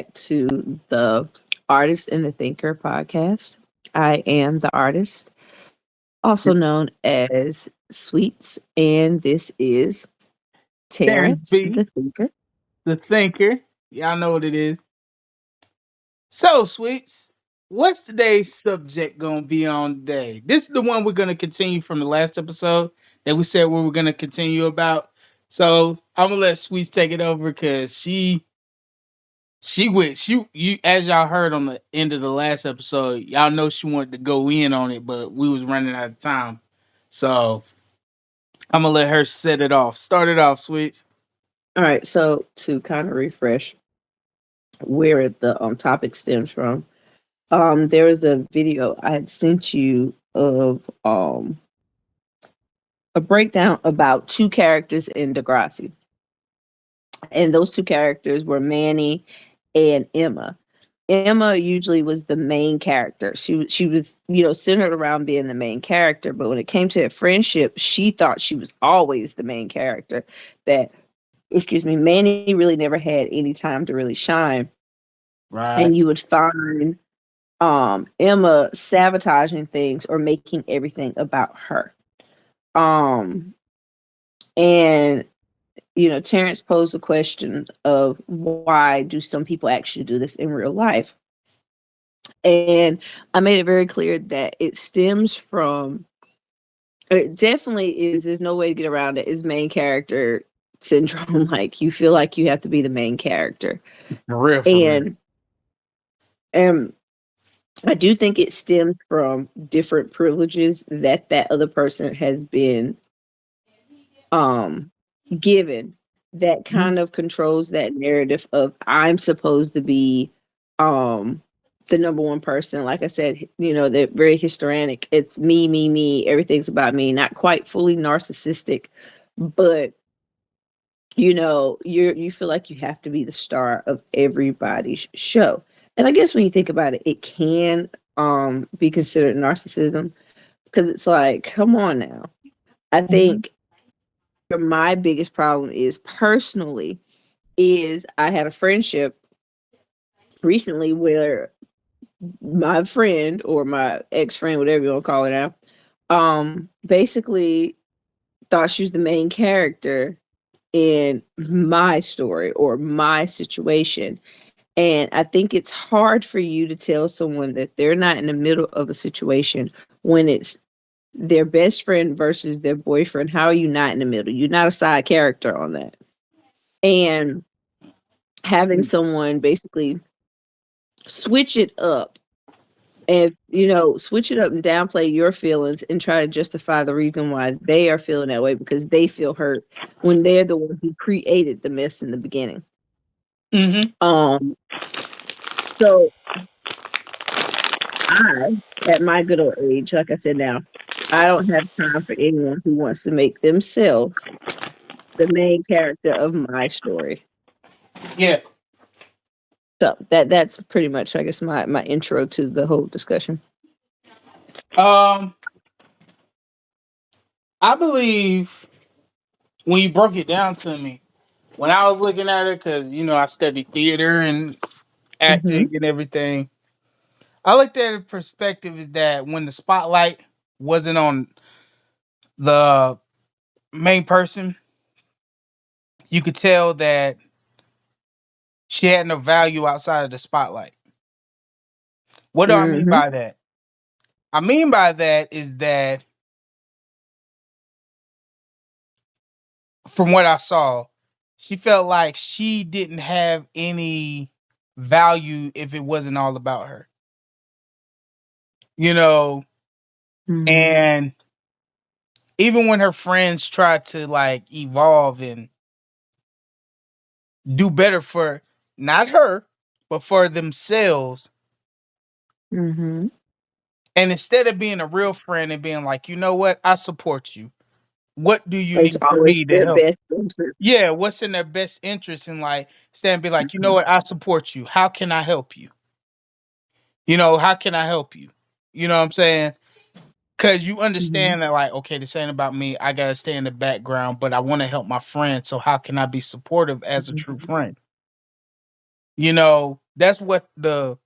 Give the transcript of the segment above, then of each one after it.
back to the Artist and the Thinker podcast. I am the artist, also known as Sweets, and this is Terrence Terrence B, the Thinker. the thinker. Y'all know what it is. So, sweets, what's today's subject gonna be on today? This is the one we're gonna continue from the last episode that we said we were gonna continue about. So I'm gonna let Sweets take it over because she went she you as y'all heard on the end of the last episode, y'all know she wanted to go in on it, but we was running out of time. So I'm gonna let her set it off. Start it off, Sweets. All right, so to kind of refresh where the topic stems from, there was a video I had sent you of a breakdown about two characters in Degrassi, and those two characters were Manny and Emma. Emma usually was the main character. She was, centered around being the main character, but when it came to a friendship, she thought she was always the main character. That, excuse me, Manny really never had any time to really shine. Right. And you would find Emma sabotaging things or making everything about her. Um and Terrence posed the question of why do some people actually do this in real life? And I made it very clear that it stems from, it definitely is, there's no way to get around it, is main character syndrome. Like, you feel like you have to be the main character. For real, for real. And I do think it stems from different privileges that other person has been um given, that Mhm. kind of controls that narrative of I'm supposed to be um the number one person. Like I said, they're very histrionic. It's me, me, me, everything's about me. Not quite fully narcissistic, but you feel like you have to be the star of everybody's show. And I guess when you think about it, it can be considered narcissism, because it's like, come on now. I Mhm. think my biggest problem is, personally, is I had a friendship recently where my friend, or my ex-friend, whatever you want to call it now, basically thought she was the main character in my story or my situation. And I think it's hard for you to tell someone that they're not in the middle of a situation when it's their best friend versus their boyfriend. How are you not in the middle? You're not a side character on that. And having someone basically switch it up, and switch it up and downplay your feelings and try to justify the reason why they are feeling that way because they feel hurt, when they're the one who created the mess in the beginning. Mhm. So I, at my good old age, like I said, now I don't have time for anyone who wants to make themselves the main character of my story. Yeah. So that's pretty much, I guess, my intro to the whole discussion. Um, I believe when you broke it down to me, when I was looking at it, because I studied theater and Mm-hmm. acting and everything, I looked at it perspective is that when the spotlight wasn't on the main person, you could tell that she had no value outside of the spotlight. What do I mean Mm-hmm. by that? I mean by that is that from what I saw, she felt like she didn't have any value if it wasn't all about her. You know, Mm-hmm. and even when her friends tried to like evolve and do better for not her, but for themselves, Mm-hmm. and instead of being a real friend and being like, you know what, I support you. What do you It's need from always me to their help? best interest. Yeah, what's in their best interest? And like, stand and be like, you know Mhm. what, I support you. How can I help you? How can I help you? You know what I'm saying? Because you Mhm. understand that, like, okay, this ain't about me. I gotta stay in the background, but I want to help my friend. So how can I be supportive as a true Mhm. friend? You know, that's what the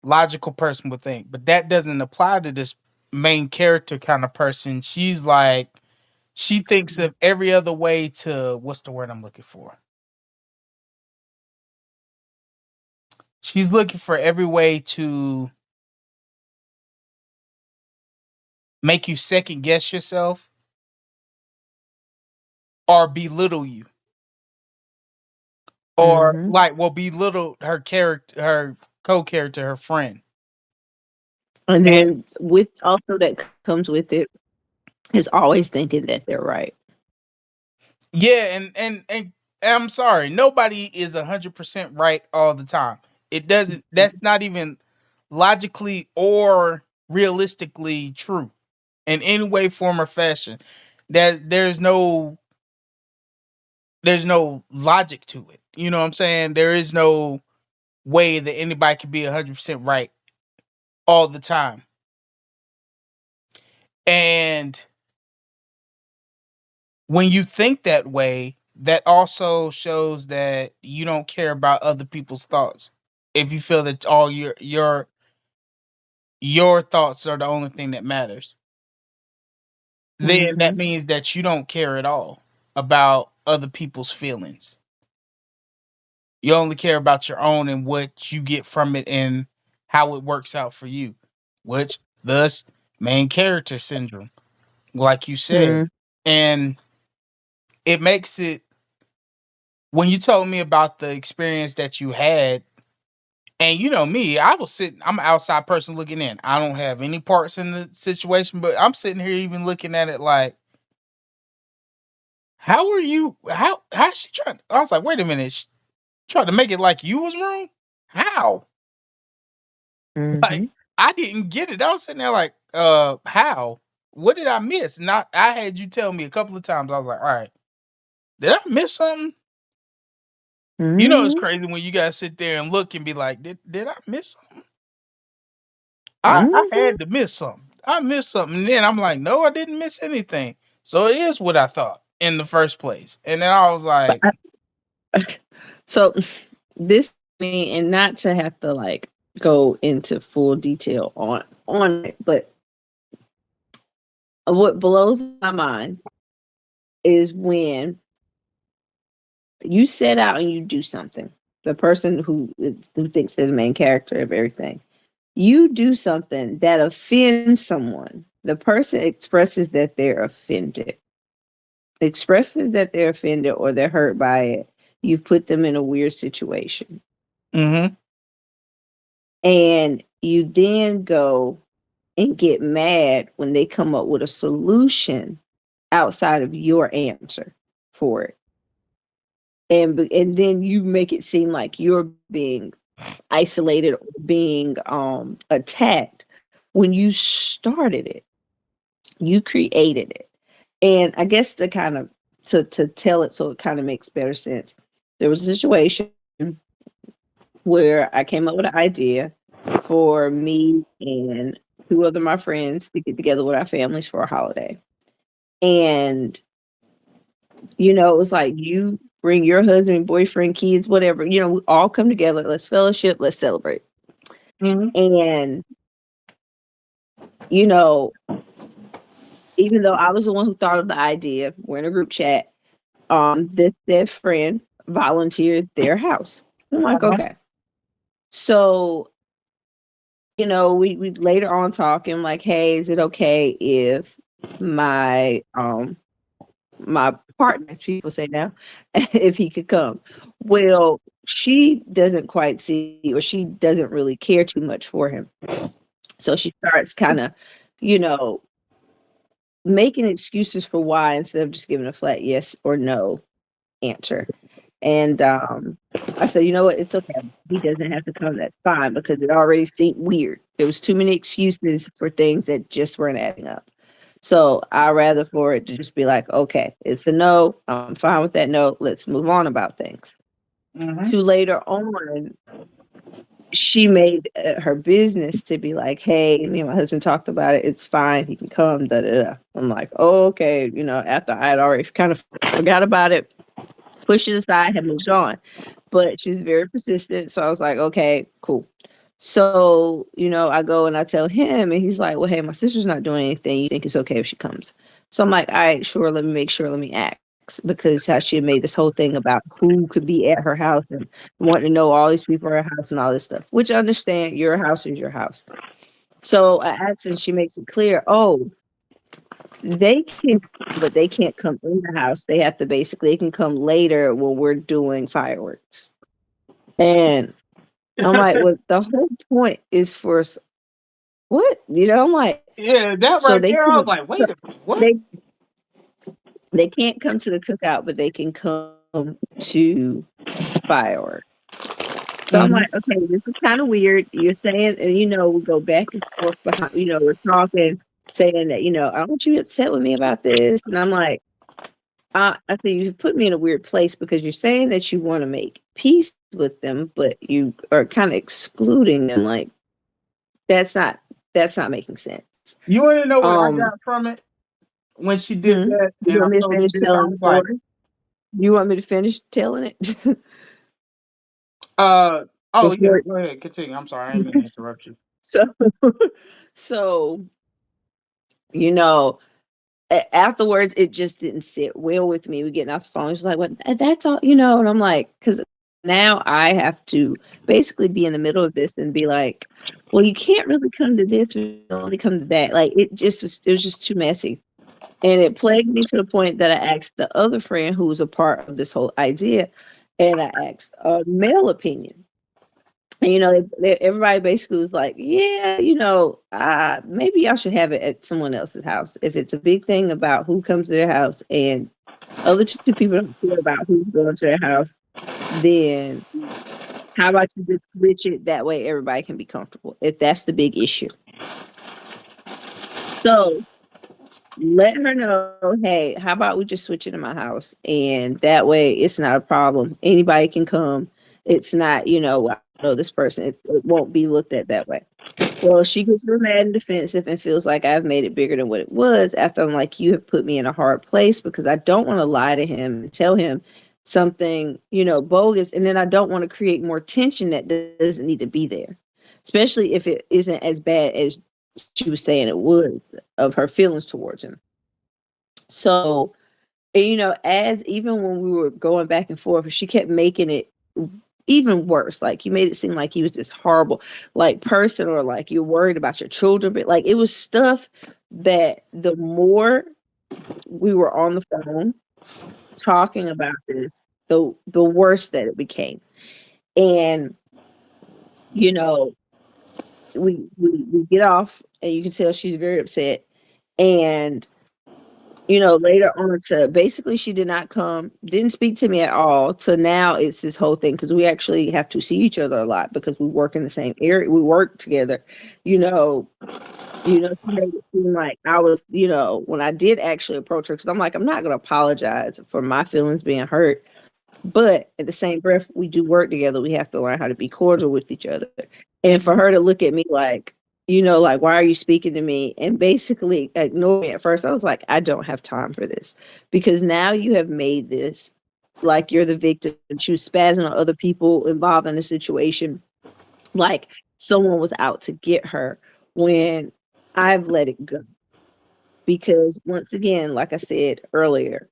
logical person would think, but that doesn't apply to this main character kind of person. She's like, she thinks of every other way to, what's the word I'm looking for? She's looking for every way to make you second guess yourself or belittle you. Or Mm-hmm. like, well, belittle her character, her co-character, her friend. And And then with also that comes with it is always thinking that they're right. yeah, and I'm sorry, nobody is 100% right all the time. It doesn't. That's not even logically or realistically true in any way, form, or fashion. That there's no logic to it. You know what I'm saying? There is no way that anybody can be 100% right all the time. And when you think that way, that also shows that you don't care about other people's thoughts. If you feel that all your thoughts are the only thing that matters, then that Mm-hmm. means that you don't care at all about other people's feelings. You only care about your own and what you get from it and how it works out for you, which thus main character syndrome, like you said. Mm-hmm. And it makes it, when you told me about the experience that you had, and you know me, I was sitting, I'm an outside person looking in. I don't have any parts in the situation, but I'm sitting here even looking at it like, how are you? How's she trying? I was like, wait a minute, she trying to make it like you was wrong? How? Like, Mm-hmm. I didn't get it. I was sitting there like, how? What did I miss? Not I had you tell me a couple of times. I was like, all right, did I miss something? You know, it's Mm-hmm. crazy when you guys sit there and look and be like, did I miss something? I Mm-hmm. had to miss something. I missed something. And then I'm like, no, I didn't miss anything. So it is what I thought in the first place. And then I was like, So this me, and not to have to like go into full detail on it, but what blows my mind is when you set out and you do something. The person who thinks they're the main character of everything, you do something that offends someone. The person expresses that they're offended, expresses that they're offended or they're hurt by it. You've put them in a weird situation, mm-hmm, and you then go and get mad when they come up with a solution outside of your answer for it. And then you make it seem like you're being isolated or being attacked when you started it. You created it. And I guess the kind of to tell it so it kind of makes better sense. There was a situation where I came up with an idea for me and two other my friends to get together with our families for a holiday. And it was like you bring your husband, boyfriend, kids, whatever, we all come together, let's fellowship, let's celebrate. mm-hmm, And, you know, even though I was the one who thought of the idea, we're in a group chat, this their friend volunteered their house. I'm like, uh-huh, okay. So, we later on talking like, hey, is it okay if my my partner, as people say now, if he could come? Well, she doesn't quite see, or she doesn't really care too much for him. So she starts kind of, you know, making excuses for why instead of just giving a flat yes or no answer. And I said, you know what? It's okay. He doesn't have to come. That's fine because it already seemed weird. There was too many excuses for things that just weren't adding up. So I rather for it to just be like, okay, it's a no. I'm fine with that no. Let's move on about things. mm-hmm, To later on, she made her business to be like, hey, me and my husband talked about it. It's fine. He can come. Da, da, da. I'm like, oh, okay. After I had already kind of forgot about it, pushed it aside, had moved on. but she's very persistent. So I was like, okay, cool. So, I go and I tell him, and he's like, well, hey, my sister's not doing anything. You think it's okay if she comes? So I'm like, all right, sure, let me make sure, let me ask. Because how she had made this whole thing about who could be at her house and wanting to know all these people at her house and all this stuff, which I understand your house is your house. So I asked, and she makes it clear, oh, they can, but they can't come in the house. They have to basically, they can come later when we're doing fireworks. And I'm like, well, the whole point is for what? I'm like, Yeah, that so right there, I was like, wait a minute, what? they they can't come to the cookout, but they can come to fireworks. So I'm Mhm. like, okay, this is kind of weird. You're saying, and we go back and forth behind, we're talking, saying that, I don't want you upset with me about this. And I'm like, I say you put me in a weird place because you're saying that you want to make peace with them, but you are kind of excluding them. Like that's not making sense. You want to know what I Um, got from it when she did you that, and I want me to told you finish this? I telling the was like, story? You want me to finish telling it uh, oh yeah, before? go ahead, continue. I'm sorry, I didn't mean to interrupt you. So, so you know, afterwards, it just didn't sit well with me. We getting off the phone. She's like, "What? That's all," and I'm like, because now I have to basically be in the middle of this and be like, "Well, you can't really come to this, you can only come to that." Like it was just too messy, and it plagued me to the point that I asked the other friend who was a part of this whole idea, and I asked a male opinion. And, everybody basically was like, yeah, maybe y'all should have it at someone else's house. If it's a big thing about who comes to their house and other two people don't care about who's going to their house, then how about you just switch it that way everybody can be comfortable if that's the big issue. So let her know, hey, how about we just switch it in my house? And that way it's not a problem. Anybody can come. It's not, I know this person. It won't be looked at that way. Well, she gets real mad and defensive and feels like I've made it bigger than what it was after I'm like, you have put me in a hard place because I don't want to lie to him and tell him something, bogus. And then I don't want to create more tension that doesn't need to be there, especially if it isn't as bad as she was saying it was of her feelings towards him. So, and, as even when we were going back and forth, she kept making it even worse. Like you made it seem like he was this horrible, like person, or like you're worried about your children. But like it was stuff that the more we were on the phone talking about this, the worse that it became. And you know, we get off, and you can tell she's very upset. And later on, to basically she did not come, didn't speak to me at all. To now it's this whole thing because we actually have to see each other a lot because we work in the same area. We work together. You know, she made it seem like I was, when I did actually approach her, because I'm like, I'm not gonna apologize for my feelings being hurt. But at the same breath, we do work together. We have to learn how to be cordial with each other. And for her to look at me like, like, why are you speaking to me? And basically ignore me at first. I was like, I don't have time for this because now you have made this like you're the victim. She was spazzing on other people involved in the situation, like someone was out to get her when I've let it go. Because once again, like I said earlier,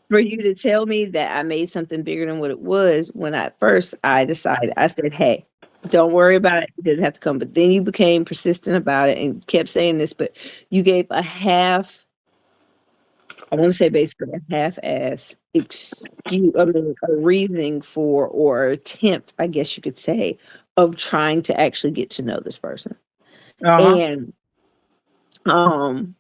for you to tell me that I made something bigger than what it was when I decided, I said, hey, don't worry about it. It doesn't have to come. But then you became persistent about it and kept saying this, but you gave a half, I want to say basically a half ass excuse, I mean, a reasoning for, or attempt, I guess you could say, of trying to actually get to know this person. Uh-huh. And um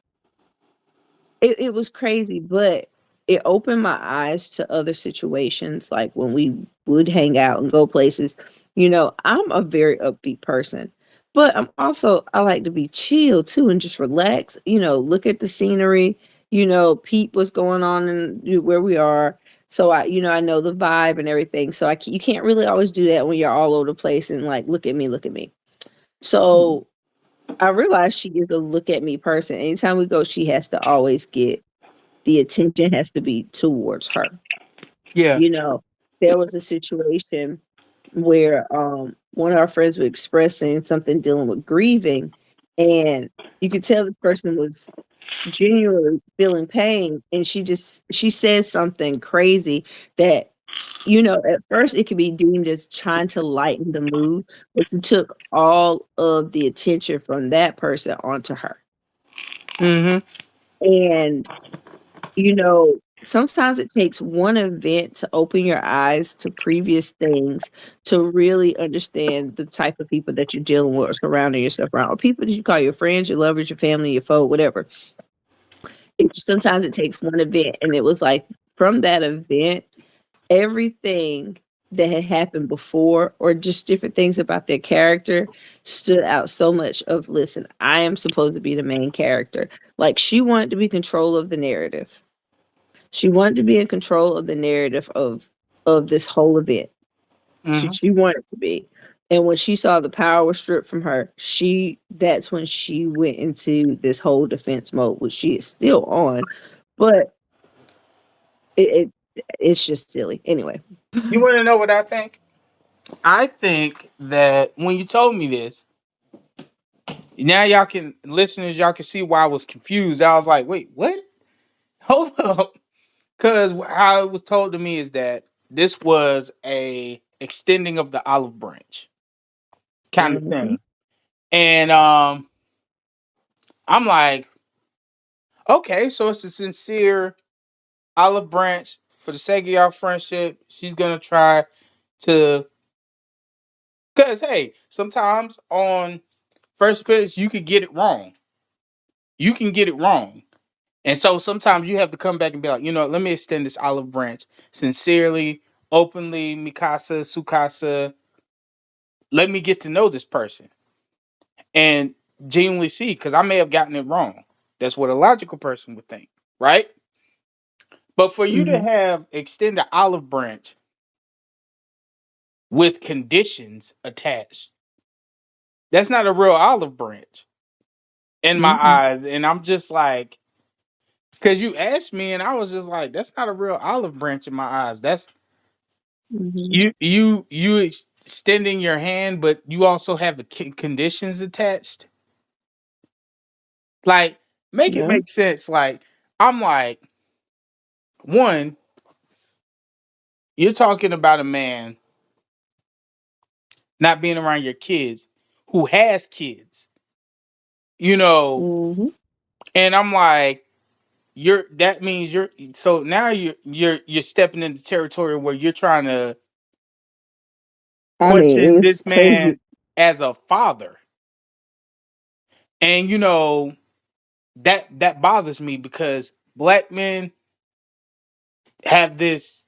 it was crazy, but it opened my eyes to other situations, like when we would hang out and go places. I'm a very upbeat person, but I like to be chill too and just relax, look at the scenery, peep what's going on and where we are. So I know the vibe and everything. So you can't really always do that when you're all over the place and like, look at me, look at me. So I realized she is a look at me person. Anytime we go, she has to always get the attention has to be towards her. Yeah. You know, there was a situation where one of our friends was expressing something dealing with grieving, and you could tell the person was genuinely feeling pain, and she said something crazy that, at first it could be deemed as trying to lighten the mood, but you took all of the attention from that person onto her. Mm-hmm. And sometimes it takes one event to open your eyes to previous things to really understand the type of people that you're dealing with or surrounding yourself around, or people that you call your friends, your lovers, your family, your foe, whatever. Sometimes it takes one event, and it was like from that event, everything that had happened before, or just different things about their character, stood out so much. Of, listen, I am supposed to be the main character. Like, she wanted to be control of the narrative. She wanted to be in control of the narrative of this whole event. She Mm-hmm. she wanted to be. And when she saw the power was stripped from her, that's when she went into this whole defense mode, which she is still on, but it's just silly. Anyway. You want to know what I think? I think that when you told me this, now y'all can see why I was confused. I was like, wait, what? Hold up. Because how it was told to me is that this was a extending of the olive branch kind of Mhm. thing. And I'm like, okay, so it's a sincere olive branch for the sake of y'all friendship. She's gonna try to, cause hey, sometimes on first pitch you could get it wrong. You can get it wrong. And so sometimes you have to come back and be like, let me extend this olive branch sincerely, openly, Mikasa, Sukasa. Let me get to know this person and genuinely see, because I may have gotten it wrong. That's what a logical person would think, right? But for you to Mhm. have extend the olive branch with conditions attached, that's not a real olive branch in my Mhm. eyes. And I'm just like, because you asked me, and I was just like, that's not a real olive branch in my eyes. That's Mhm. you extending your hand, but you also have the conditions attached. Like, make it Yeah. make sense. Like, I'm like, one, you're talking about a man not being around your kids who has kids, you know, Mhm. and I'm like, that means so now you're stepping into territory where you're trying to I question mean, it's this crazy. man as a father. And that bothers me because black men have this,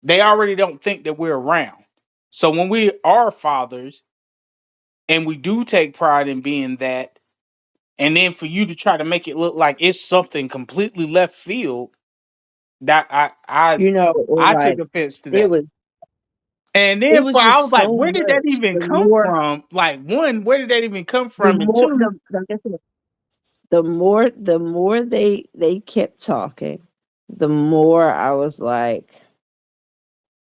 they already don't think that we're around. So when we are fathers and we do take pride in being that, and then for you to try to make it look like it's something completely left field, that Or I took like, offense to it that. was And it then was I was just like, so where did that much. even come from? Like, one, where did that even come The from? And more two, the like I said, the more they kept talking, the more I was like,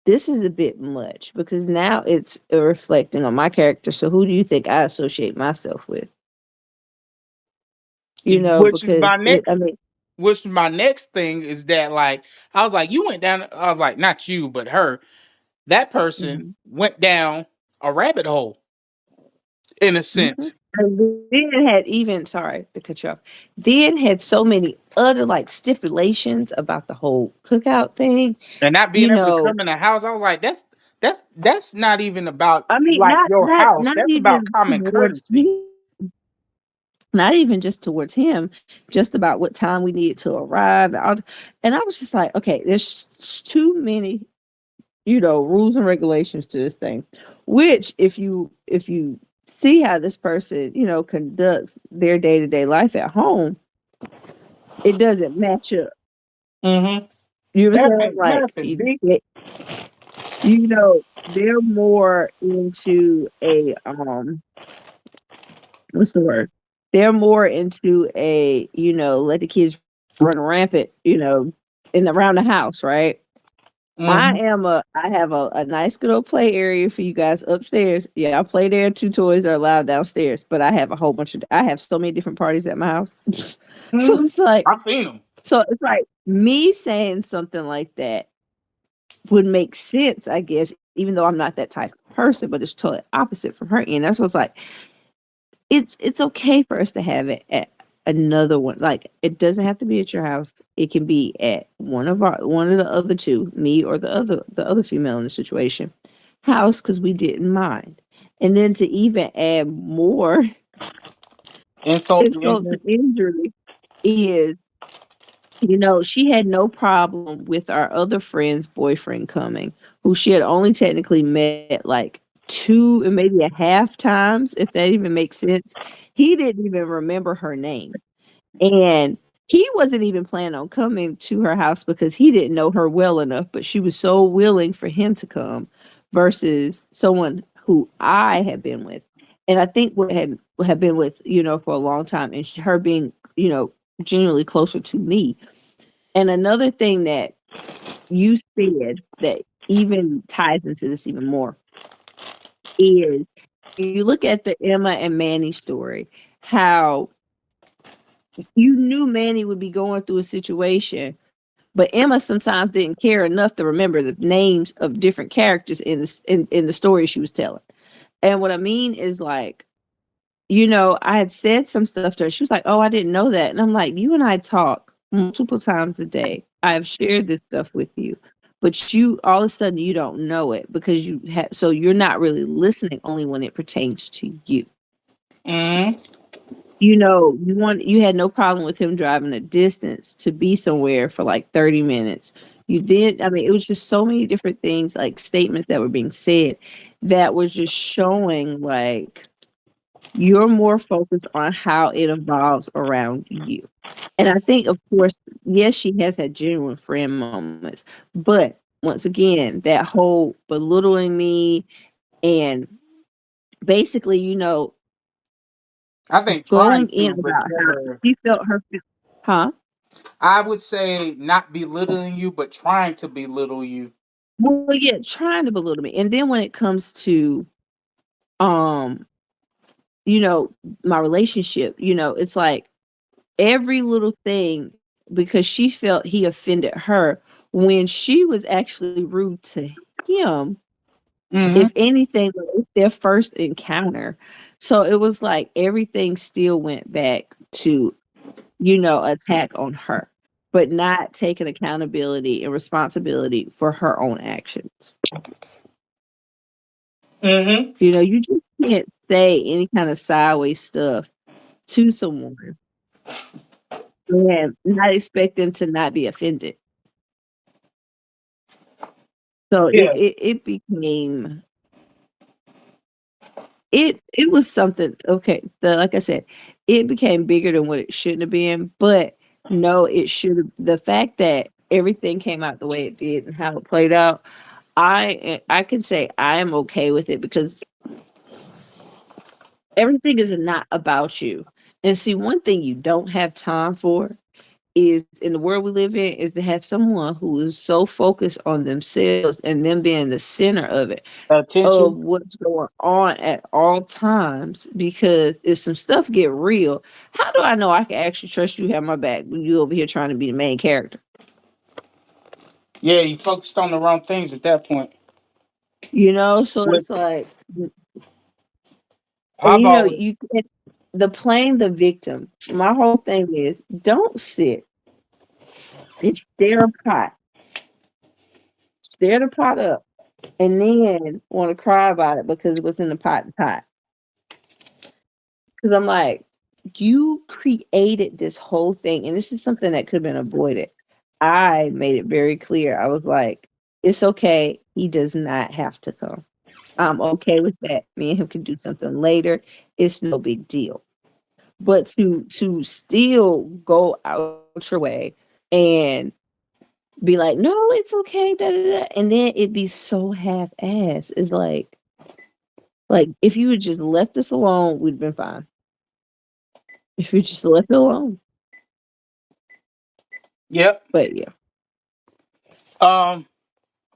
this is a bit much, because now it's reflecting on my character. So who do you think I associate myself with? which is Because I mean, my next thing is that, like, I was like, you went down, I was like, not you, but her, that person mhm, went down a rabbit hole in a mhm. sense. And then had even sorry to cut you off. Then had so many other like stipulations about the whole cookout thing. And not being You able to know, come in the house, I was like, that's not even about I mean, like your house. not That's about even common towards courtesy. him, not even just towards him, just about what time we needed to arrive. And I was just like, okay, there's too many, rules and regulations to this thing. Which, if you see how this person, conducts their day to day life at home, it doesn't match up. Mm-hmm. You know what I'm saying? Nothing, Like, nothing. B. they're more into a what's the word? They're more into a, let the kids run rampant, in around the house, right? Mm-hmm. I have a nice good old play area for you guys upstairs. Yeah, I play there. Two toys are allowed downstairs, but I have a whole bunch of I have so many different parties at my house. So Mm-hmm. it's like I've seen them. me saying something like that would make sense, I guess, even though I'm not that type of person, but it's totally opposite from her end. That's what's like it's okay for us to have it at another one. Like it doesn't have to be at your house. It can be at one of the other two, me or the other female in the situation, house because we didn't mind. And then to even add more Insult to insult to injury. injury is, you know, she had no problem with our other friend's boyfriend coming, who she had only technically met like two and maybe a half times, if that even makes sense. He didn't even remember her name. And he wasn't even planning on coming to her house because he didn't know her well enough, but she was so willing for him to come versus someone who I had been with. And I think what had been with, you know, for a long time and her being, you know, genuinely closer to me. And another thing that you said that even ties into this even more is you look at the Emma and Manny story, how you knew Manny would be going through a situation, but Emma sometimes didn't care enough to remember the names of different characters in the story she was telling. And what I mean is like, you know, I had said some stuff to her. She was like, "Oh, I didn't know that." And I'm like, "You and I talk multiple times a day. I've shared this stuff with you, but you all of a sudden you don't know it because you have so you're not really listening only when it pertains to you." Mm-hmm. You know, you had no problem with him driving a distance to be somewhere for like 30 minutes. You did, I mean, it was just so many different things, like statements that were being said that was just showing like you're more focused on how it evolves around you. And I think, of course, yes, she has had genuine friend moments, but once again, that whole belittling me and basically, you know, I think trying going to, in but about how never. she felt huh? I would say not belittling you, but trying to belittle you. Well, yeah, trying to belittle me. And then when it comes to, um, you know, my relationship, you know, it's like every little thing because she felt he offended her when she was actually rude to him, Mm-hmm. if anything, their first encounter. So it was like everything still went back to, you know, attack on her, but not taking accountability and responsibility for her own actions. Mm-hmm. You know, you just can't say any kind of sideways stuff to someone and not expect them to not be offended. So Yeah. it became it was something okay, like I said, it became bigger than what it shouldn't have been, but no, it should have the fact that everything came out the way it did and how it played out, I can say I am okay with it because everything is not about you. And see, one thing you don't have time for is in the world we live in is to have someone who is so focused on themselves and them being the center of it, of Attention. what's going on at all times. Because if some stuff get real, how do I know I can actually trust you have my back when you over here trying to be the main character? Yeah, you focused on the wrong things at that point. You know, so With it's like, and I've you know, always you the playing the victim. My whole thing is don't sit and stare the pot up, and then want to cry about it because it was in the pot and pot. Because I'm like, you created this whole thing, and this is something that could have been avoided. I made it very clear. I was like, it's okay. He does not have to come. I'm okay with that. Me and him can do something later. It's no big deal. But to still go out your way and be like, no, it's okay, da, da, da, and then it be so half ass. It's like if you had just left this alone, we'd been fine. If you just left it alone. yep. But yeah. Um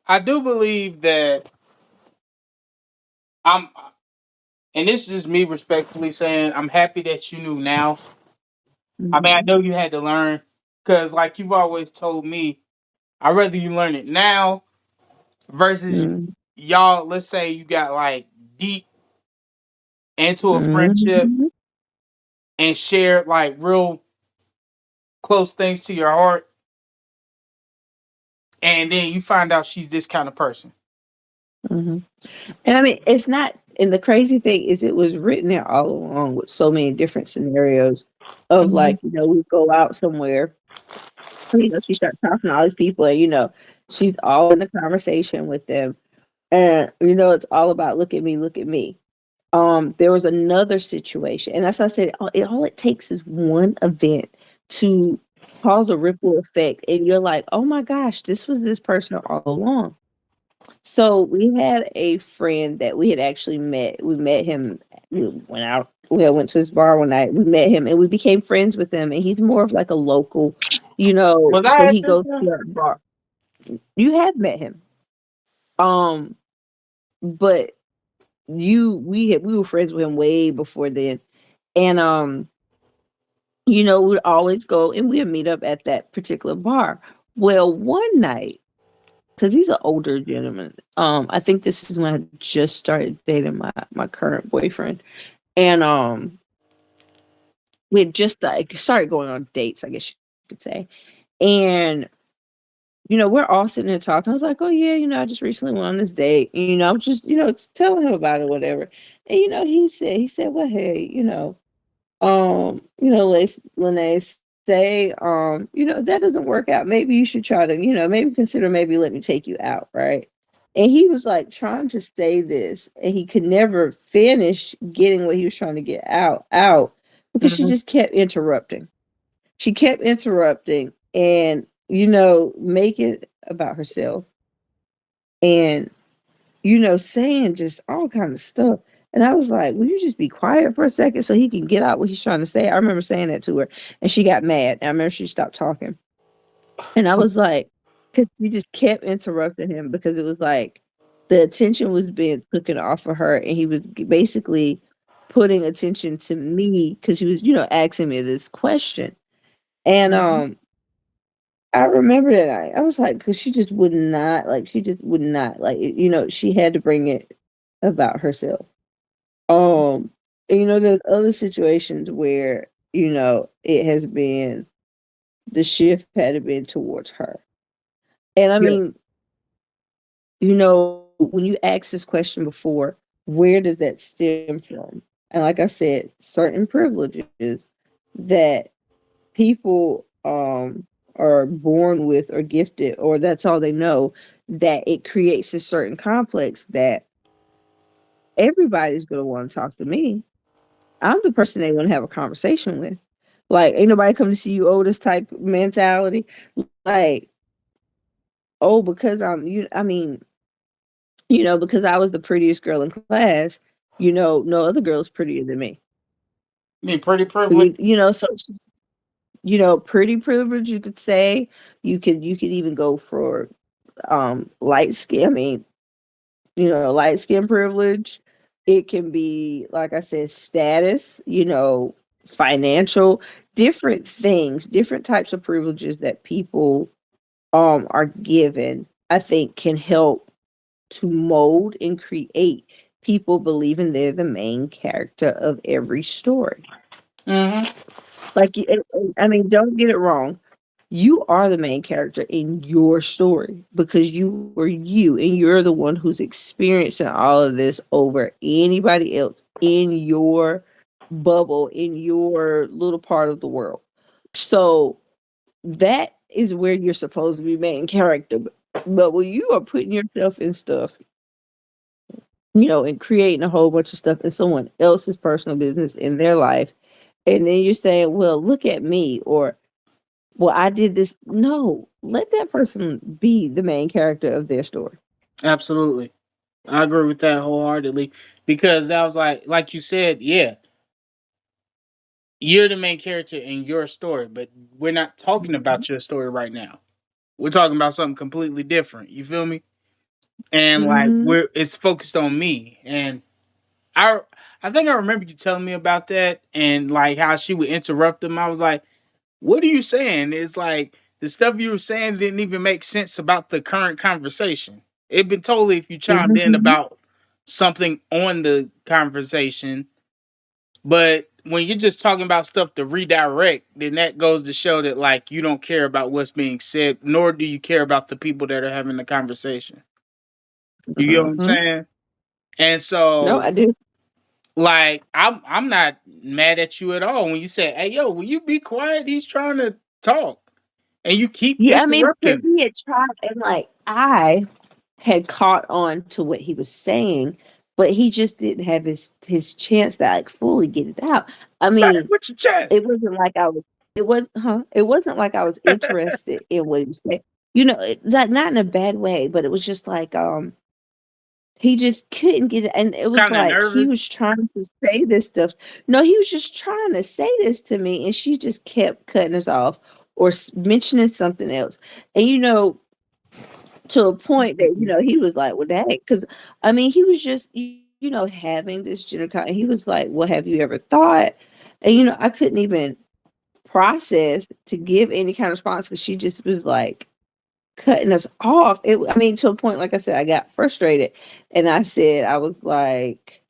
I do believe that I'm, and this is just me respectfully saying, I'm happy that you knew now. I mean, I Mhm. know you had to learn because, like you've always told me, I'd rather you learn it now versus Mhm. y'all. Let's say you got like deep into a friendship Mhm. and shared like real close things to your heart, and then you find out she's this kind of person. Mhm. And I mean, it's not. And the crazy thing is, it was written there all along with so many different scenarios of Mm-hmm. like, we go out somewhere, she starts talking to all these people, and she's all in the conversation with them, and it's all about look at me, look at me. There was another situation, and as I said, all it takes is one event to cause a ripple effect, and you're like, oh my gosh, this was this person all along. So we had a friend that we had actually met. We met him. We went out. We went to this bar one night. We met him, and we became friends with him. And he's more of like a local, Was so I at he this goes one? to our bar. You have met him, um, but we were friends with him way before then, and we'd always go and we'd meet up at that particular bar. Well, one night, because he's an older gentleman. I think this is when I just started dating my current boyfriend, and we had just like started going on dates, I guess you could say. And we're all sitting there talking. I was like, "Oh yeah, I just recently went on this date." And, I was just telling him about it, whatever. And he said, "Well, hey, Lene, say, that doesn't work out. Maybe you should try to, maybe consider maybe let me take you out, right?" And he was like trying to say this, and he could never finish getting what he was trying to get out because she Mm-hmm. just kept interrupting. She kept interrupting and, make it about herself and, saying just all kind of stuff. And I was like, "Will you just be quiet for a second so he can get out what he's trying to say?" I remember saying that to her, and she got mad. And I remember she stopped talking. And I was like, because she just kept interrupting him because it was like the attention was being taken off of her, and he was basically putting attention to me because he was, asking me this question. And Mm-hmm. I remember that I was like, because she just would not like, she had to bring it about herself. And there's other situations where, it has been the shift had been towards her. And I Yeah. mean, when you asked this question before, where does that stem from? And like I said, certain privileges that people are born with or gifted, or that's all they know, that it creates a certain complex that everybody's going to want to talk to me. I'm the person they want to have a conversation with. Like, ain't nobody come to see you, Otis type mentality. Like, oh, because I mean, because I was the prettiest girl in class, no other girl's prettier than me. I mean, pretty privileged. So it's just, pretty privilege, you could say. You could even go for light skin. I mean, light skin privilege. It can be, like I said, status, financial, different things, different types of privileges that people are given, I think can help to mold and create people believing they're the main character of every story. Mm-hmm. Like, I mean, don't get it wrong. You are the main character in your story because you are you, and you're the one who's experiencing all of this over anybody else in your bubble, in your little part of the world. So that is where you're supposed to be main character. But when you are putting yourself in stuff, and creating a whole bunch of stuff in someone else's personal business in their life, and then you're saying, well, look at me, or well, I did this. No, let that person be the main character of their story. Absolutely. I agree with that wholeheartedly because that was like you said, yeah, you're the main character in your story, but we're not talking Mhm. about your story right now. We're talking about something completely different. You feel me? and like Mm-hmm. it's focused on me. And I I think I remember you telling me about that, and like how she would interrupt them. I was like, what are you saying? It's like the stuff you were saying didn't even make sense about the current conversation. It'd been totally if you chimed in Mm-hmm. about something on the conversation, but when you're just talking about stuff to redirect, then that goes to show that like you don't care about what's being said, nor do you care about the people that are having the conversation. You get what I'm Mm-hmm. saying? And No, so I do. like I'm not mad at you at all when you say, "Hey yo, will you be quiet? He's trying to talk." And you keep Yeah, I mean, because interrupting. he had tried, and like I had caught on to what he was saying, but he just didn't have his chance to like fully get it out. I Say it mean, with your chest. it wasn't like I was. It was, huh? It wasn't like I was interested in what he was saying. Like not in a bad way, but it was just like he just couldn't get it, and it was Kind of like he was nervous. trying to say this stuff. No, he was just trying to say this to me, and she just kept cutting us off or mentioning something else. And to a point that he was like, "Well, that," because I mean, he was just having this general. He was like, "Well, have you ever thought?" And I couldn't even process to give any kind of response because she just was like cutting us off. I mean, to a point, like I said, I got frustrated, and I was like,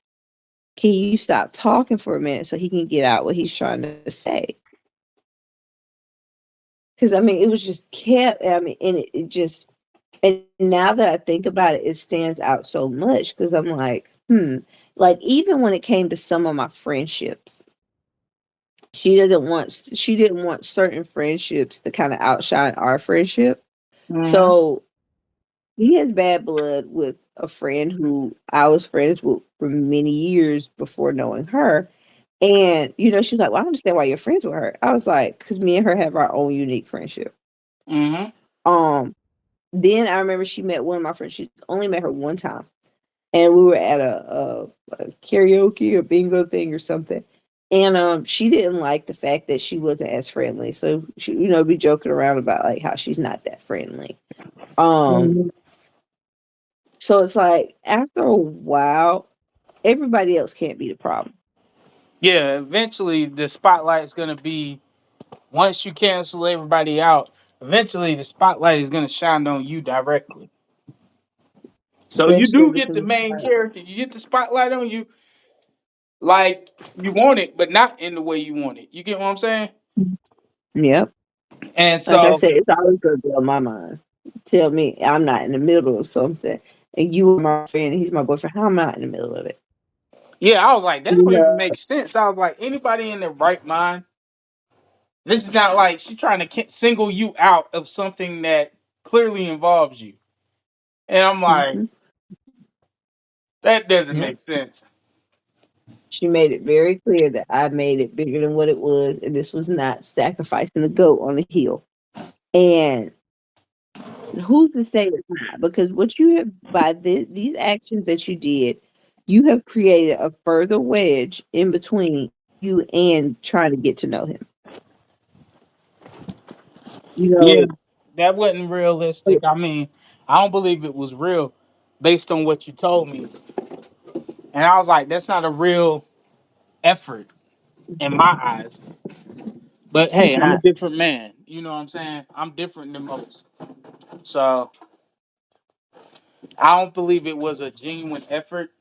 "Can you stop talking for a minute so he can get out what he's trying to say?" Because I mean, it was just kept. I mean, and it just. And now that I think about it, it stands out so much because I'm like, like even when it came to some of my friendships, she didn't want certain friendships to kind of outshine our friendship. Mm-hmm. So he has bad blood with a friend who I was friends with for many years before knowing her. And, she was like, "Well, I understand why you're friends with her." I was like, "Because me and her have our own unique friendship." Mm-hmm. Um, then I remember she met one of my friends. She only met her one time. And we were at a karaoke or bingo thing or something. And she didn't like the fact that she wasn't as friendly. So she, be joking around about like how she's not that friendly. Um, Mm-hmm. so it's like after a while, everybody else can't be the problem. Yeah, eventually the spotlight's gonna be once you cancel everybody out. Eventually, the spotlight is gonna shine on you directly. So you Especially do get because the it's main like, character. You get the spotlight on you, like you want it, but not in the way you want it. You get what I'm saying? yep. And Like I so, said, it's always gonna be on my mind. Tell me I'm not in the middle of something, and you are my friend, and he's my boyfriend. How am I not in the middle of it? yeah, I was like, that You don't even know, make sense. I was like, anybody in their right mind. This is not like she trying to single you out of something that clearly involves you. And I'm like, hmm that doesn't yeah. make sense. She made it very clear that I made it bigger than what it was, and this was not sacrificing the goat on the hill. And who's to say it's not? Because what you have by these actions that you did, you have created a further wedge in between you and trying to get to know him. You Yeah, know, that wasn't realistic. I mean, I don't believe it was real based on what you told me. And I was like, that's not a real effort in my eyes. But it's hey, I'm a not. different man. You know what I'm saying? I'm different than most. So I don't believe it was a genuine effort.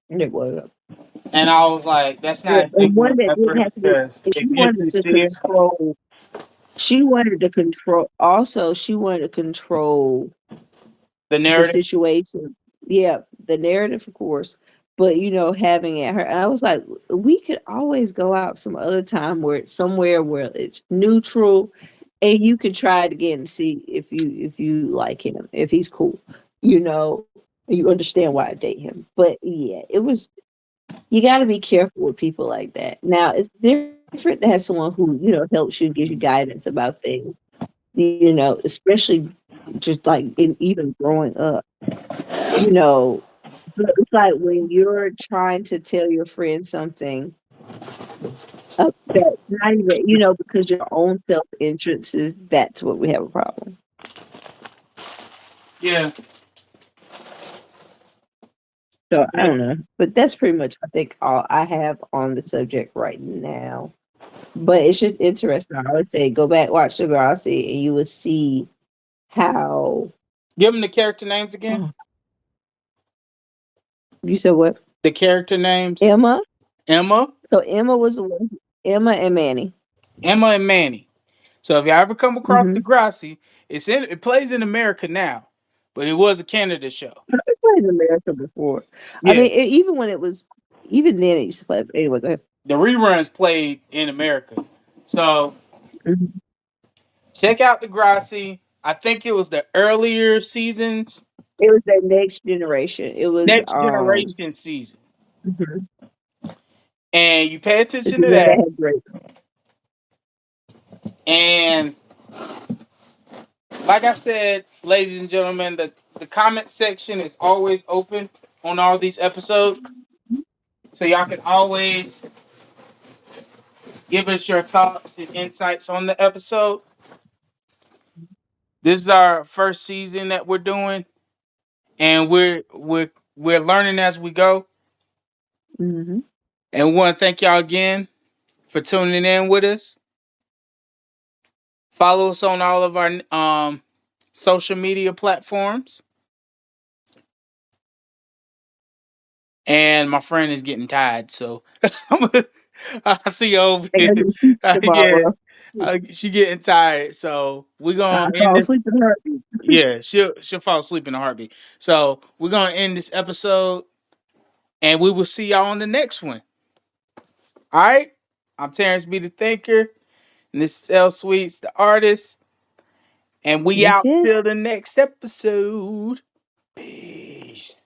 It was. And I was like, that's not a And one genuine that didn't effort have to be. because And if she you're wanted to sincere, control. She wanted to control. Also, she wanted to control the the narrative. situation. Yeah, the narrative, of course, but having it her, and I was like, we could always go out some other time where it's somewhere where it's neutral, and you could try it again and see if you like him, if he's cool, and you understand why I date him. But yeah, it was. You got to be careful with people like that. Now it's different to have someone who helps you and gives you guidance about things. Especially just like in even growing up you know, but it's like when you're trying to tell your friend something that's not even, because your own self-interest is that's what we have a problem. Yeah. So I don't know, but that's pretty much I think all I have on the subject right now. But it's just interesting. I would say go back watch Degrassi, and you will see how. Give them the character names again. Oh, you said what? The character names. Emma. Emma. So Emma was the one. Emma and Manny. Emma and Manny. So if you ever come across Mm-hmm. Degrassi, it plays in America now, but it was a Canada show. It played in America before. Yeah. I mean, even when it was, even then it used to play. Anyway, go ahead. The reruns played in America. So Mm-hmm. check out Degrassi. I think it was the earlier seasons. It was that next generation. It was Next generation season. mhm. And you pay It's attention the to one that that. has great. And like I said, ladies and gentlemen, the comment section is always open on all these episodes. So y'all can always give us your thoughts and insights on the episode. This is our first season that we're doing, and we're learning as we go. Mm-hmm. And we want to thank y'all again for tuning in with us. Follow us on all of our social media platforms. And my friend is getting tired, so I see you over I here. gotta do teach tomorrow. She getting tired, so we're I gonna end fall this. asleep in a heartbeat. Yeah, she'll fall asleep in a heartbeat. So we're gonna end this episode, and we will see y'all on the next one. All right, I'm Terrence B. the Thinker, and this is L Sweets, the artist, and we Yes, out yes. till the next episode. Peace.